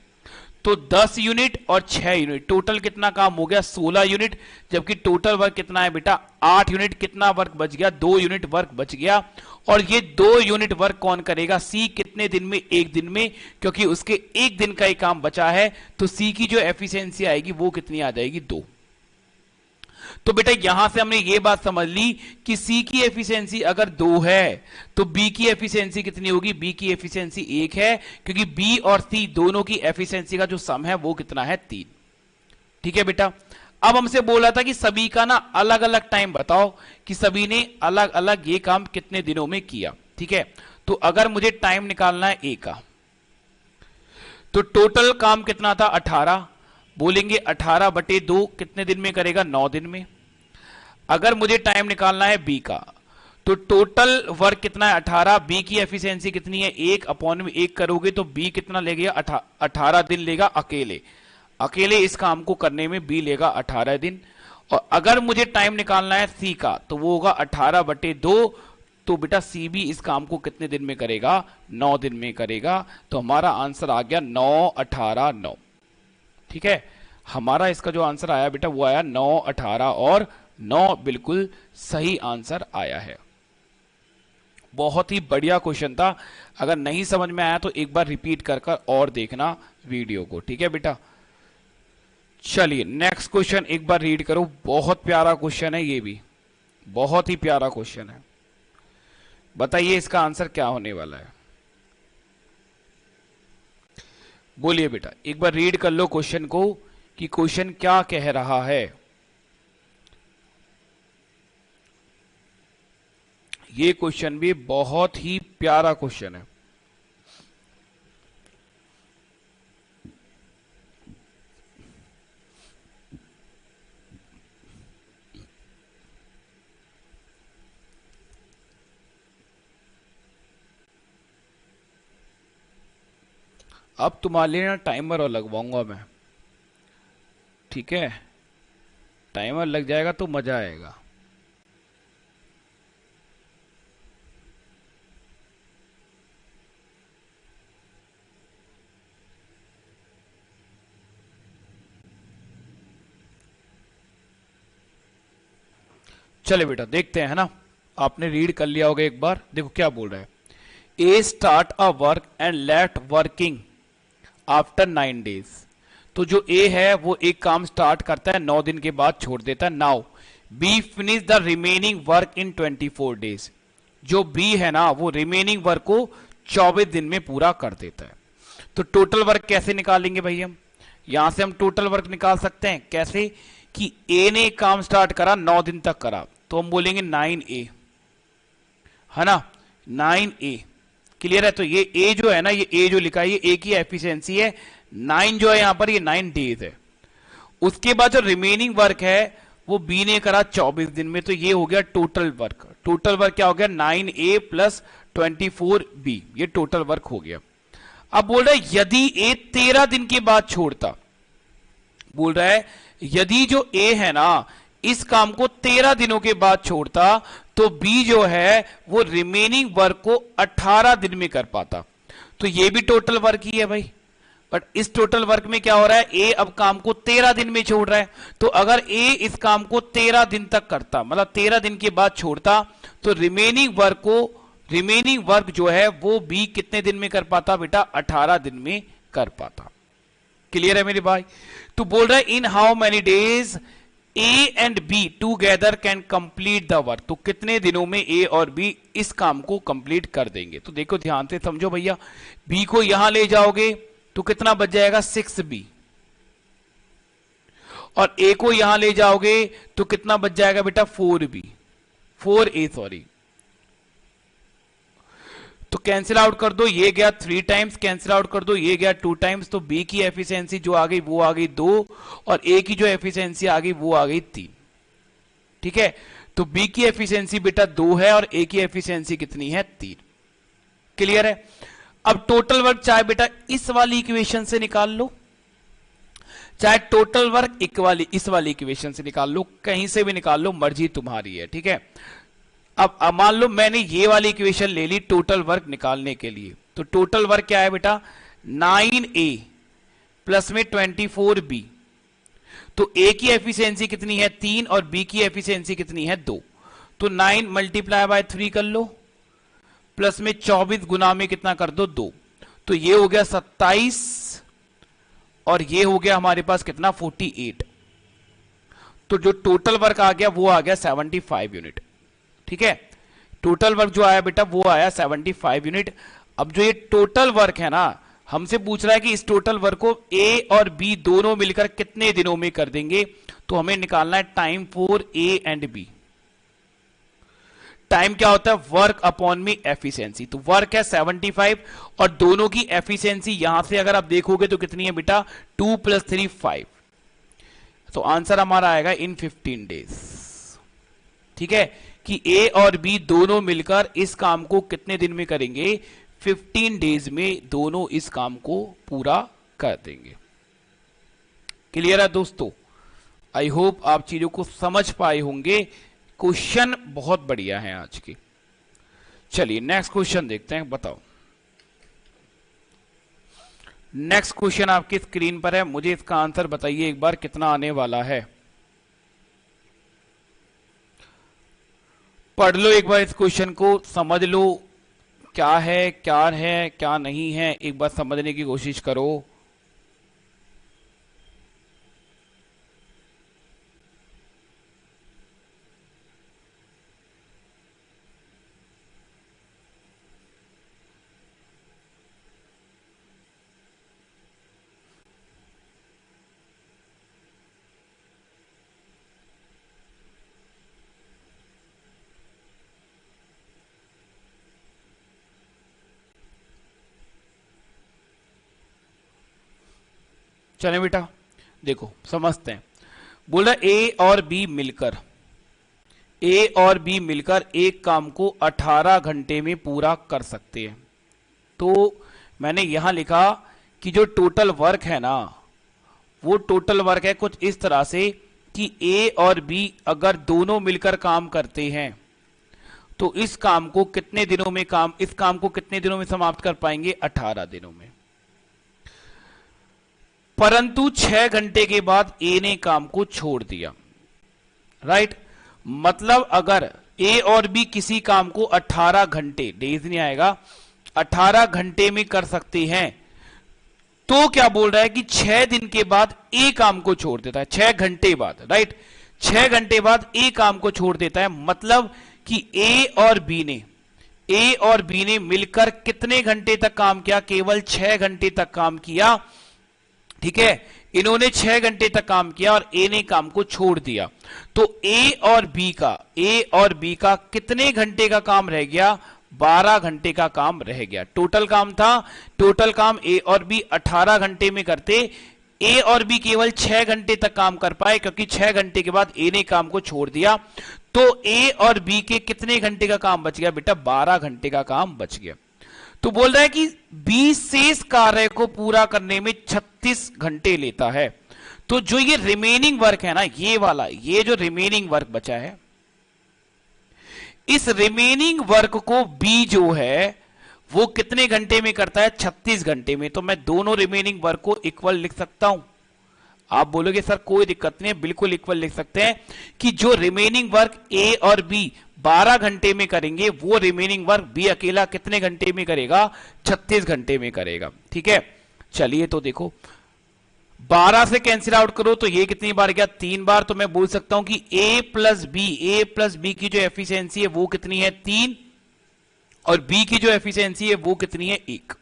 तो 10 यूनिट और 6 यूनिट, टोटल कितना काम हो गया? 16 यूनिट। जबकि टोटल वर्क कितना है बेटा? 8 यूनिट। कितना वर्क बच गया? 2 यूनिट वर्क बच गया। और ये 2 यूनिट वर्क कौन करेगा? सी। कितने दिन में? 1 दिन में, क्योंकि उसके 1 दिन का ही काम बचा है, तो सी की जो एफिशिएंसी आएगी वो कितनी आ जाएगी? 2। तो बेटा यहां से हमने ये बात समझ ली कि सी की एफिशिएंसी अगर 2 है तो बी की एफिशिएंसी कितनी होगी? बी की एफिशिएंसी 1 है, क्योंकि बी और सी दोनों की एफिशिएंसी का जो सम है वो कितना है? 3। ठीक है बेटा। अब हमसे बोला था कि सभी का ना अलग अलग टाइम बताओ कि सभी ने अलग अलग ये काम कितने दिनों में किया। ठीक है, तो अगर मुझे टाइम निकालना है ए का, तो टोटल काम कितना था? 18। बोलेंगे 18/2 कितने दिन में करेगा? 9 दिन में। अगर मुझे टाइम निकालना है बी का, तो टोटल वर्क कितना है? 18। बी की एफिशिएंसी कितनी है? 1/1 करोगे तो बी कितना लेगा? 18 दिन लेगा अकेले इस काम को करने में बी लेगा 18 दिन। और अगर मुझे टाइम निकालना है सी का, तो वो होगा 18/2 तो बेटा सी भी इस काम को कितने दिन में करेगा? 9 दिन में करेगा। तो हमारा आंसर आ गया 9, 18, 9। ठीक है, हमारा इसका जो आंसर आया बेटा वो आया 9, 18 और 9, बिल्कुल सही आंसर आया है। बहुत ही बढ़िया क्वेश्चन था। अगर नहीं समझ में आया तो एक बार रिपीट कर कर और देखना वीडियो को। ठीक है बेटा, चलिए नेक्स्ट क्वेश्चन एक बार रीड करो। बहुत प्यारा क्वेश्चन है, ये भी बहुत ही प्यारा क्वेश्चन है। बताइए इसका आंसर क्या होने वाला है? बोलिए बेटा, एक बार रीड कर लो क्वेश्चन को कि क्वेश्चन क्या कह रहा है। ये क्वेश्चन भी बहुत ही प्यारा क्वेश्चन है। अब तुम्हारे लिए ना टाइमर और लगवाऊंगा मैं। ठीक है, टाइमर लग जाएगा तो मजा आएगा। चले बेटा देखते हैं, है ना। आपने रीड कर लिया होगा एक बार। देखो क्या बोल रहा है, A start a work and let working after 9 days. तो जो ए है वो एक काम स्टार्ट करता है, 9 दिन के बाद छोड़ देता है। Now B finish the remaining work in 24 days. जो बी है ना वो रिमेनिंग वर्क को 24 दिन में पूरा कर देता है। तो टोटल वर्क कैसे निकालेंगे भाई? हम यहां से हम टोटल वर्क निकाल सकते हैं। कैसे? कि ए ने काम स्टार्ट करा, 9 दिन तक करा, तो हम बोलेंगे 9A, है ना, 9A। क्लियर है? तो ये ए जो है ना, ये ए जो लिखा है ये ए की एफिशिएंसी है। 9 जो है यहां पर ये 9 डेज है। उसके बाद जो रिमेनिंग वर्क है वो बी ने करा 24 दिन में, तो ये हो गया टोटल वर्क। टोटल वर्क क्या हो गया? 9A प्लस 24B, ये टोटल वर्क हो गया। अब बोल रहा है यदि ए 13 दिन के बाद छोड़ता, बोल रहा है यदि जो ए है ना इस काम को 13 दिनों के बाद छोड़ता तो बी जो है वो रिमेनिंग वर्क को 18 दिन में कर पाता। तो ये भी टोटल वर्क ही है भाई, बट इस टोटल वर्क में क्या हो रहा है, ए अब काम को 13 दिन में छोड़ रहा है। तो अगर ए इस काम को 13 दिन तक करता, मतलब 13 दिन के बाद छोड़ता, तो रिमेनिंग वर्क जो है वो बी कितने दिन में कर पाता बेटा? 18 दिन में कर पाता। क्लियर है मेरे भाई? तो बोल रहा है in how many days A and B together can complete the work. तो कितने दिनों में ए और बी इस काम को कंप्लीट कर देंगे? तो देखो ध्यान से समझो भैया, बी को यहां ले जाओगे तो कितना बच जाएगा? 6B। और ए को यहां ले जाओगे तो कितना बच जाएगा बेटा? 4A sorry. तो कैंसिल आउट कर दो, ये गया 3 टाइम्स, कैंसिल आउट कर दो, ये गया 2 टाइम्स। तो बी की एफिशिएंसी जो आ गई वो आ गई 2, और ए की जो एफिशिएंसी आ गई वो आ गई 3। ठीक है, तो बी की एफिशिएंसी बेटा 2 है और ए की एफिशिएंसी कितनी है? 3। क्लियर है? अब टोटल वर्क चाहे बेटा इस वाली इक्वेशन से निकाल लो, चाहे टोटल वर्क इस वाली इक्वेशन से निकाल लो, कहीं से भी निकाल लो, मर्जी तुम्हारी है। ठीक है, अब मान लो मैंने ये वाली इक्वेशन ले ली टोटल वर्क निकालने के लिए। तो टोटल वर्क क्या है बेटा? 9A प्लस में 24B। तो A की एफिशिएंसी कितनी है? 3, और B की एफिशिएंसी कितनी है? 2। तो 9 मल्टीप्लाई बाय 3 कर लो, प्लस में 24 गुना में कितना कर दो? 2। तो ये हो गया 27, और ये हो गया हमारे पास कितना? 48। तो जो टोटल वर्क आ गया वो आ गया 75 यूनिट। ठीक है, टोटल वर्क जो आया बेटा वो आया 75 यूनिट। अब जो ये टोटल वर्क है ना, हमसे पूछ रहा है कि इस टोटल वर्क को ए और बी दोनों मिलकर कितने दिनों में कर देंगे। तो हमें निकालना है time for A and B. Time क्या होता है? वर्क अपॉन में एफिशिएंसी। तो वर्क है 75 और दोनों की एफिशिएंसी यहां से अगर आप देखोगे तो कितनी है बेटा? 2 + 3 5। तो आंसर हमारा आएगा इन 15 डेज। ठीक है, कि ए और बी दोनों मिलकर इस काम को कितने दिन में करेंगे? 15 डेज में दोनों इस काम को पूरा कर देंगे। क्लियर है दोस्तों? आई होप आप चीजों को समझ पाए होंगे। क्वेश्चन बहुत बढ़िया है आज के। चलिए नेक्स्ट क्वेश्चन देखते हैं, बताओ। नेक्स्ट क्वेश्चन आपकी स्क्रीन पर है, मुझे इसका आंसर बताइए एक बार कितना आने वाला है। पढ़ लो एक बार इस क्वेश्चन को, समझ लो क्या है क्या नहीं है, एक बार समझने की कोशिश करो। चले बेटा देखो समझते हैं। बोला ए और बी मिलकर एक काम को 18 घंटे में पूरा कर सकते हैं। तो मैंने यहां लिखा कि जो टोटल वर्क है ना, वो टोटल वर्क है कुछ इस तरह से कि ए और बी अगर दोनों मिलकर काम करते हैं तो इस काम को कितने दिनों में समाप्त कर पाएंगे? 18 दिनों में। परंतु 6 घंटे के बाद ए ने काम को छोड़ दिया, राइट। मतलब अगर ए और बी किसी काम को 18 घंटे, डेज नहीं आएगा, 18 घंटे में कर सकते हैं, तो क्या बोल रहा है कि 6 दिन के बाद ए काम को छोड़ देता है, 6 घंटे बाद, राइट। 6 घंटे बाद ए काम को छोड़ देता है, मतलब कि ए और बी ने मिलकर कितने घंटे तक काम किया? केवल 6 घंटे तक काम किया, ठीक है। इन्होंने 6 घंटे तक काम किया और ए ने काम को छोड़ दिया। तो ए और बी का कितने घंटे का काम रह गया? 12 घंटे का काम रह गया। टोटल काम ए और बी 18 घंटे में करते, ए और बी केवल 6 घंटे तक काम कर पाए, क्योंकि 6 घंटे के बाद ए ने काम को छोड़ दिया। तो ए और बी के कितने घंटे का काम बच गया बेटा? 12 घंटे का काम बच गया। तो बोल रहा है कि 20 शेष कार्य को पूरा करने में 36 घंटे लेता है। तो जो ये रिमेनिंग वर्क है ना, ये जो रिमेनिंग वर्क बचा है, इस रिमेनिंग वर्क को बी जो है वो कितने घंटे में करता है? 36 घंटे में। तो मैं दोनों रिमेनिंग वर्क को इक्वल लिख सकता हूं। आप बोलोगे सर कोई दिक्कत नहीं है, बिल्कुल इक्वल लिख सकते हैं कि जो रिमेनिंग वर्क ए और बी 12 घंटे में करेंगे, वो रिमेनिंग वर्क बी अकेला कितने घंटे में करेगा? 36 घंटे में करेगा, ठीक है। चलिए तो देखो 12 से कैंसिल आउट करो तो ये कितनी बार गया? 3 बार। तो मैं बोल सकता हूं कि ए प्लस बी की जो एफिशिएंसी है वो कितनी है? 3, और बी की जो एफिशिएंसी है वो कितनी है? 1।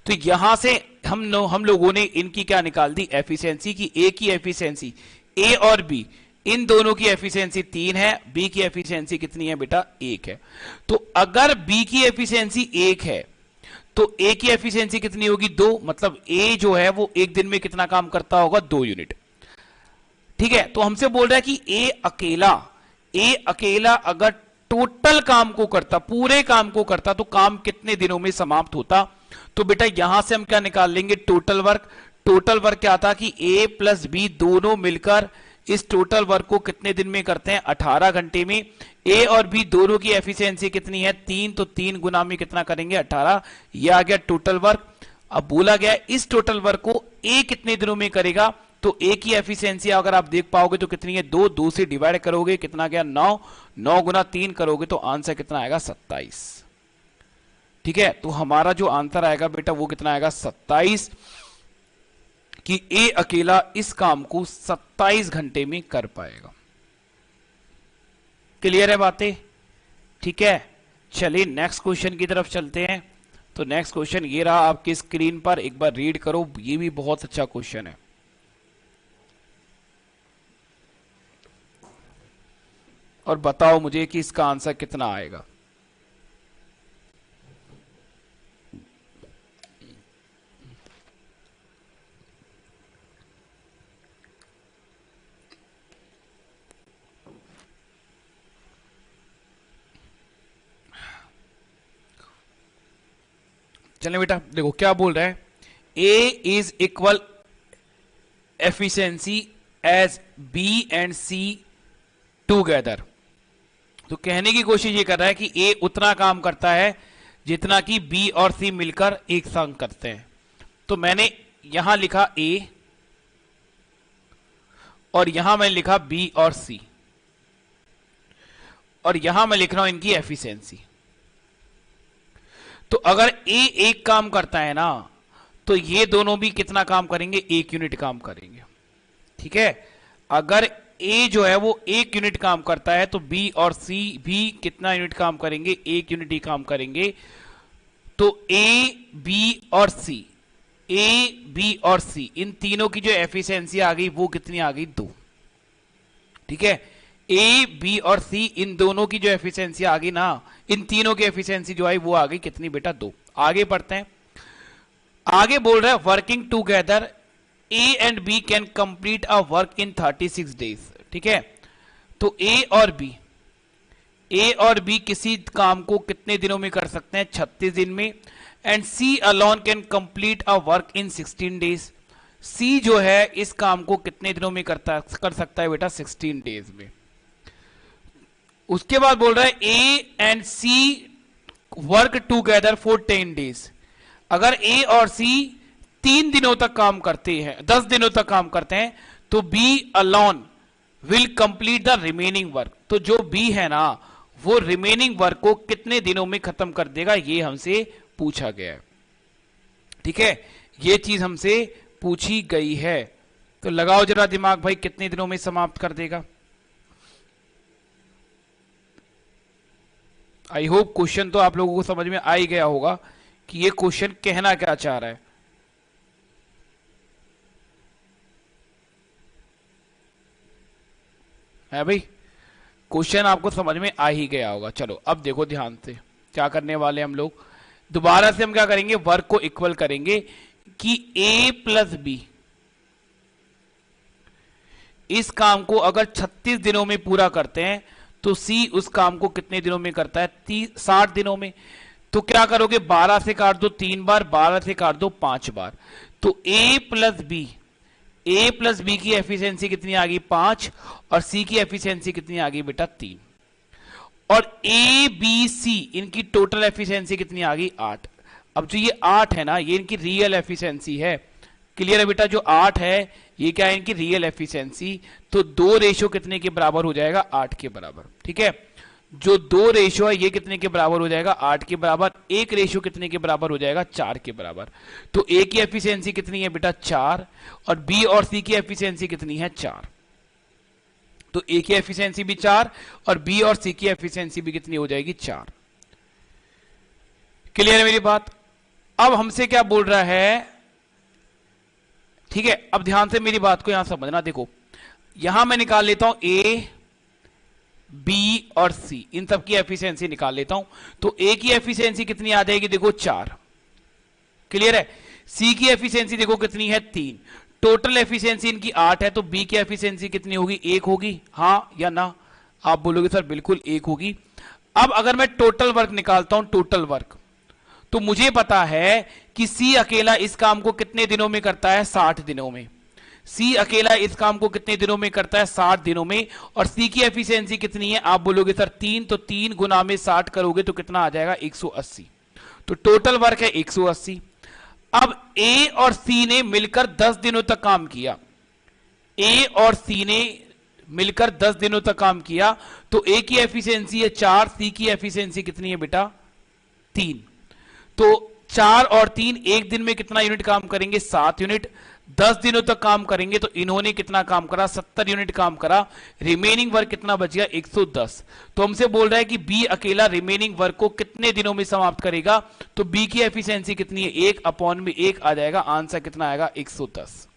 तो यहां से हम लोगों ने इनकी क्या निकाल दी? एफिशिएंसी की। ए की एफिशिएंसी, ए और बी इन दोनों की एफिशिएंसी 3 है, बी की एफिशिएंसी कितनी है बेटा? 1 है। तो अगर बी की एफिशिएंसी 1 है तो ए की एफिशिएंसी कितनी होगी? 2। मतलब ए जो है वो एक दिन में कितना काम करता होगा? 2 यूनिट, ठीक है। तो हमसे बोल रहा है कि ए अकेला अगर टोटल काम को करता, पूरे काम को करता, तो काम कितने दिनों में समाप्त होता? तो बेटा यहां से हम क्या निकाल लेंगे? टोटल वर्क क्या था कि ए प्लस बी दोनों मिलकर इस टोटल वर्क को कितने दिन में करते हैं? 18 घंटे में। ए और बी दोनों की एफिशिएंसी कितनी है? 3। तो 3 गुना में कितना करेंगे? 18। यह आ गया टोटल वर्क। अब बोला गया इस टोटल वर्क को ए कितने दिनों में करेगा? तो ए की एफिशिएंसी अगर आप देख पाओगे तो कितनी है? 2 से डिवाइड करोगे कितना गया? 9 गुना 3 करोगे तो आंसर कितना आएगा? 27, ठीक है। तो हमारा जो आंसर आएगा बेटा वो कितना आएगा? 27, कि ए अकेला इस काम को 27 घंटे में कर पाएगा। क्लियर है बातें? ठीक है। चलिए नेक्स्ट क्वेश्चन की तरफ चलते हैं। तो नेक्स्ट क्वेश्चन ये रहा आपकी स्क्रीन पर, एक बार रीड करो, ये भी बहुत अच्छा क्वेश्चन है। और बताओ मुझे कि इसका आंसर कितना आएगा। चलिए बेटा देखो क्या बोल रहा है, A is equal efficiency as B and C together. तो कहने की कोशिश ये कर रहा है कि ए उतना काम करता है जितना कि बी और सी मिलकर एक संग करते हैं। तो मैंने यहां लिखा ए और यहां मैं लिखा बी और सी, और यहां मैं लिख रहा हूं इनकी एफिशिएंसी। तो अगर ए एक काम करता है ना, तो ये दोनों भी कितना काम करेंगे, एक यूनिट काम करेंगे। ठीक है, अगर ए जो है वो एक यूनिट काम करता है तो बी और सी भी कितना यूनिट काम करेंगे, एक यूनिट ही काम करेंगे। तो ए बी और सी, ए बी और सी इन तीनों की जो एफिशिएंसी आ गई वो कितनी आ गई, 2। ठीक है, ए बी और सी इन दोनों की जो एफिशिएंसी आ गई ना, इन तीनों की एफिशिएंसी जो आई वो आ गई कितनी बेटा, 2। आगे बढ़ते हैं, आगे बोल रहा है working together A and B can complete a work in 36 days. ठीक है, तो ए और बी किसी काम को कितने दिनों में कर सकते हैं, 36 दिन में। And C alone can complete a work in 16 days. C जो है इस काम को कितने दिनों में कर सकता है बेटा, 16 डेज में। उसके बाद बोल रहा है A and C work together for 10 days. अगर ए और सी 3 दिनों तक काम करते हैं, 10 दिनों तक काम करते हैं, तो B alone will complete the remaining work. तो जो बी है ना वो रिमेनिंग वर्क को कितने दिनों में खत्म कर देगा, ये हमसे पूछा गया है। ठीक है, ये चीज हमसे पूछी गई है। तो लगाओ जरा दिमाग भाई, कितने दिनों में समाप्त कर देगा। आई होप क्वेश्चन तो आप लोगों को समझ में आ ही गया होगा कि ये क्वेश्चन कहना क्या चाह रहा है भाई, क्वेश्चन आपको समझ में आ ही गया होगा। चलो अब देखो ध्यान से क्या करने वाले हम लोग, दोबारा से हम क्या करेंगे, वर्क को इक्वल करेंगे कि ए प्लस बी इस काम को अगर 36 दिनों में पूरा करते हैं तो सी उस काम को कितने दिनों में करता है, 60 दिनों में। तो क्या करोगे, 12 से काट दो 3 बार, 12 से काट दो 5 बार। तो ए प्लस बी की एफिशिएंसी कितनी आ गई, 5, और सी की एफिशिएंसी कितनी आ गई बेटा, 3। और ए बी सी इनकी टोटल एफिशिएंसी कितनी आ गई, 8। अब जो ये 8 है ना, ये इनकी रियल एफिशिएंसी है। क्लियर है बेटा, जो 8 है ये क्या है, इनकी रियल एफिशिएंसी। तो 2 रेशो कितने के बराबर हो जाएगा, 8 के बराबर। ठीक है, जो 2 रेशो है ये कितने के बराबर हो जाएगा, 8 के बराबर। 1 रेशो कितने के बराबर हो जाएगा, 4 के बराबर। तो ए की एफिशिएंसी कितनी है बेटा, 4, और बी और सी की एफिशिएंसी कितनी है, 4। तो ए की एफिशिएंसी भी 4 और बी और सी की एफिशिएंसी भी कितनी हो जाएगी, 4। क्लियर है मेरी बात। अब हमसे क्या बोल रहा है, ठीक है, अब ध्यान से मेरी बात को यहां समझना। देखो यहां मैं निकाल लेता हूं ए बी और सी, इन सब की एफिशिएंसी निकाल लेता हूं। तो ए की एफिशिएंसी कितनी आ जाएगी, देखो 4। क्लियर है। सी की एफिशिएंसी देखो कितनी है, 3। टोटल एफिशिएंसी इनकी 8 है, तो बी की एफिशिएंसी कितनी होगी, 1 होगी। हां या ना, आप बोलोगे सर बिल्कुल 1 होगी। अब अगर मैं टोटल वर्क निकालता हूं, टोटल वर्क, तो मुझे पता है कि सी अकेला इस काम को कितने दिनों में करता है, 60 दिनों में। सी अकेला इस काम को कितने दिनों में करता है, 60 दिनों में। और सी की एफिशिएंसी कितनी है, आप बोलोगे सर 3, तो 3 गुना में 60 करोगे तो कितना आ जाएगा, 180। तो टोटल वर्क है 180। अब ए और सी ने मिलकर 10 दिनों तक काम किया। ए और सी ने मिलकर 10 दिनों तक काम किया, तो ए की एफिशिएंसी है 4, सी की एफिशिएंसी कितनी है बेटा, 3। तो 4 और 3 एक दिन में कितना यूनिट काम करेंगे, 7 यूनिट। 10 दिनों तक काम करेंगे, तो इन्होंने कितना काम करा, 70 यूनिट काम करा। रिमेनिंग वर्क कितना बच गया, 110। तो हमसे बोल रहा है कि बी अकेला रिमेनिंग वर्क को कितने दिनों में समाप्त करेगा। तो बी की एफिशिएंसी कितनी है, 1/1 आ जाएगा। आंसर कितना आएगा, 110।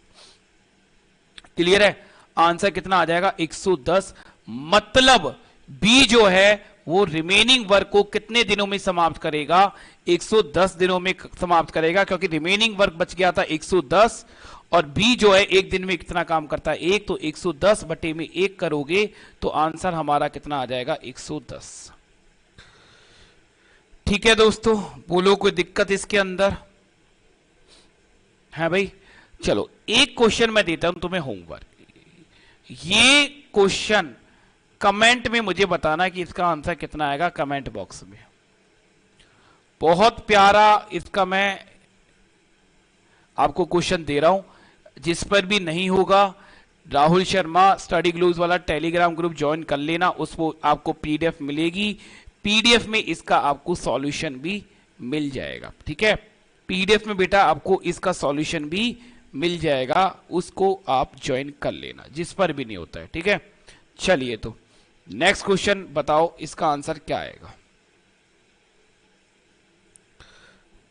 क्लियर है, आंसर कितना आ जाएगा, 110। मतलब बी जो है वो रिमेनिंग वर्क को कितने दिनों में समाप्त करेगा, 110 दिनों में समाप्त करेगा, क्योंकि रिमेनिंग वर्क बच गया था 110। और बी जो है एक दिन में कितना काम करता है, 1। तो 110 बटे में 1 करोगे तो आंसर हमारा कितना आ जाएगा, 110। ठीक है दोस्तों, बोलो कोई दिक्कत इसके अंदर है भाई। चलो एक क्वेश्चन मैं देता हूं तुम्हें होमवर्क। ये क्वेश्चन कमेंट में मुझे बताना कि इसका आंसर कितना आएगा, कमेंट बॉक्स में। बहुत प्यारा इसका मैं आपको क्वेश्चन दे रहा हूं, जिस पर भी नहीं होगा राहुल शर्मा स्टडी ग्लूज वाला टेलीग्राम ग्रुप ज्वाइन कर लेना, उसको आपको पीडीएफ मिलेगी, पीडीएफ में इसका आपको सॉल्यूशन भी मिल जाएगा। ठीक है, पीडीएफ में बेटा आपको इसका सॉल्यूशन भी मिल जाएगा, उसको आप ज्वाइन कर लेना, जिस पर भी नहीं होता है। ठीक है, चलिए तो नेक्स्ट क्वेश्चन बताओ, इसका आंसर क्या आएगा,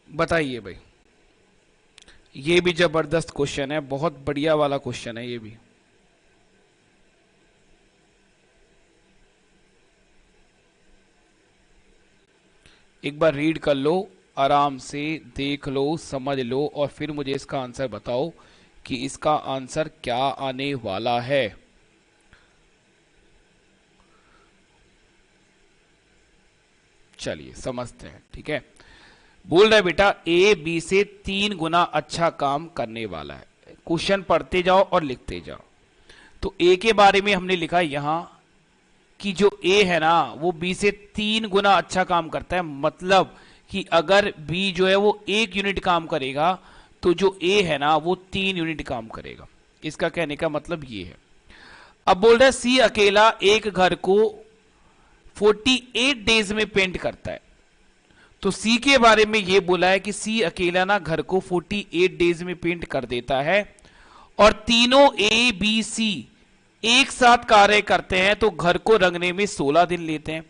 बताइए भाई। ये भी जबरदस्त क्वेश्चन है, बहुत बढ़िया वाला क्वेश्चन है ये भी। एक बार रीड कर लो, आराम से देख लो, समझ लो, और फिर मुझे इसका आंसर बताओ कि इसका आंसर क्या आने वाला है। चलिए समझते हैं। ठीक है, बोल रहा है बेटा ए बी से 3 गुना अच्छा काम करने वाला है। क्वेश्चन पढ़ते जाओ और लिखते जाओ। तो ए के बारे में हमने लिखा यहां कि जो ए है ना वो बी से 3 गुना अच्छा काम करता है, मतलब कि अगर बी जो है वो 1 यूनिट काम करेगा तो जो ए है ना वो 3 यूनिट काम करेगा। इसका कहने का मतलब ये है। अब बोल रहा है सी अकेला एक घर को 48 डेज में पेंट करता है। तो सी के बारे में ये बोला है कि सी अकेला ना घर को 48 डेज में पेंट कर देता है, और तीनों ए बी सी एक साथ कार्य करते हैं तो घर को रंगने में 16 दिन लेते हैं।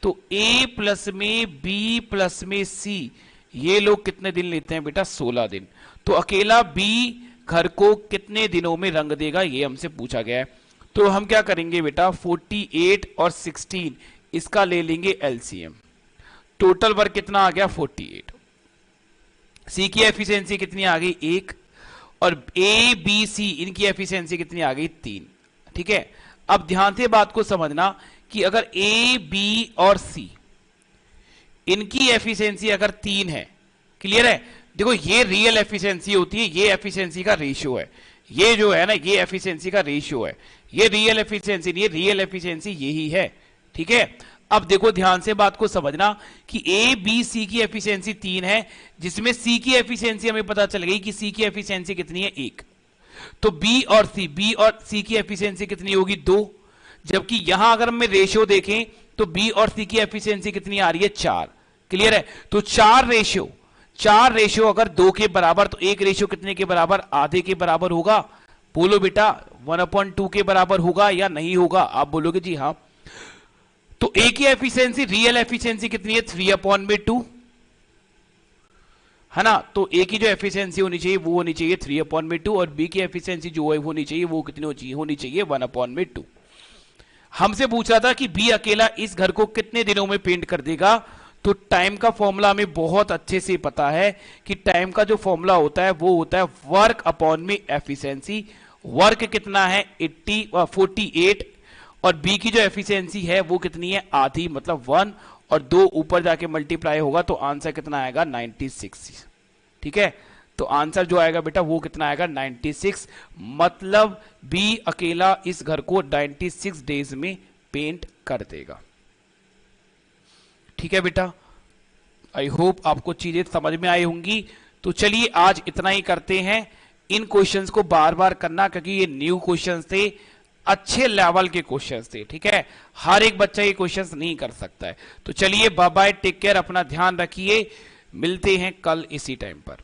तो ए प्लस में बी प्लस में सी ये लोग कितने दिन लेते हैं बेटा, 16 दिन। तो अकेला बी घर को कितने दिनों में रंग देगा, ये हमसे पूछा गया है। तो हम क्या करेंगे बेटा, 48 और 16 इसका ले लेंगे एलसीएम। टोटल वर्क कितना आ गया, 48। सी की एफिशिएंसी कितनी आ गई, 1, और ए बी सी इनकी एफिशिएंसी कितनी आ गई, 3। ठीक है, अब ध्यान से बात को समझना कि अगर ए बी और सी इनकी एफिशिएंसी अगर 3 है, क्लियर है। देखो ये रियल एफिशिएंसी होती है, ये एफिशिएंसी का रेशियो है, ये जो है ना ये एफिशिएंसी का रेशियो है, ये रियल एफिशिएंसी नहीं है, रियल एफिशिएंसी यही है। ठीक है, अब देखो ध्यान से बात को समझना कि ए बी सी की एफिशिएंसी 3 है, जिसमें सी की एफिशिएंसी हमें पता चल गई कि सी की एफिशिएंसी कितनी है, 1। तो बी और सी की एफिशिएंसी कितनी होगी, 2। जबकि यहां अगर हम रेशियो देखें तो बी और सी की एफिशिएंसी कितनी आ रही है, 4। क्लियर है, तो 4 रेशियो अगर 2 के बराबर, तो 1 रेशियो कितने के बराबर, आधे के बराबर होगा। बोलो बेटा 1/2 के बराबर होगा या नहीं होगा, आप बोलोगे जी हाँ। तो ए की एफिशिएंसी, रियल एफिशिएंसी कितनी है, 3/2 है ना। तो ए की जो एफिशिएंसी होनी चाहिए वो होनी चाहिए 3/2, और बी की एफिशिएंसी जो है होनी चाहिए वो कितनी होनी चाहिए 1/2। हमसे पूछ रहा था कि बी अकेला इस घर को कितने दिनों में पेंट कर देगा। तो टाइम का फॉर्मूला हमें बहुत अच्छे से पता है कि टाइम का जो फॉर्मूला होता है वो होता है वर्क अपॉन में एफिशिएंसी। वर्क कितना है 48, और बी की जो एफिशिएंसी है वो कितनी है, आधी, मतलब 1, और 2 ऊपर जाके मल्टीप्लाई होगा तो आंसर कितना आएगा, 96। ठीक है, तो आंसर जो आएगा बेटा वो कितना आएगा, 96। मतलब बी अकेला इस घर को 96 डेज में पेंट कर देगा। ठीक है बेटा, आई होप आपको चीजें समझ में आई होंगी। तो चलिए आज इतना ही करते हैं। इन क्वेश्चंस को बार बार करना, क्योंकि ये न्यू क्वेश्चंस थे, अच्छे लेवल के क्वेश्चंस थे। ठीक है, हर एक बच्चा ये क्वेश्चंस नहीं कर सकता है। तो चलिए बाय बाय, टेक केयर, अपना ध्यान रखिए, मिलते हैं कल इसी टाइम पर।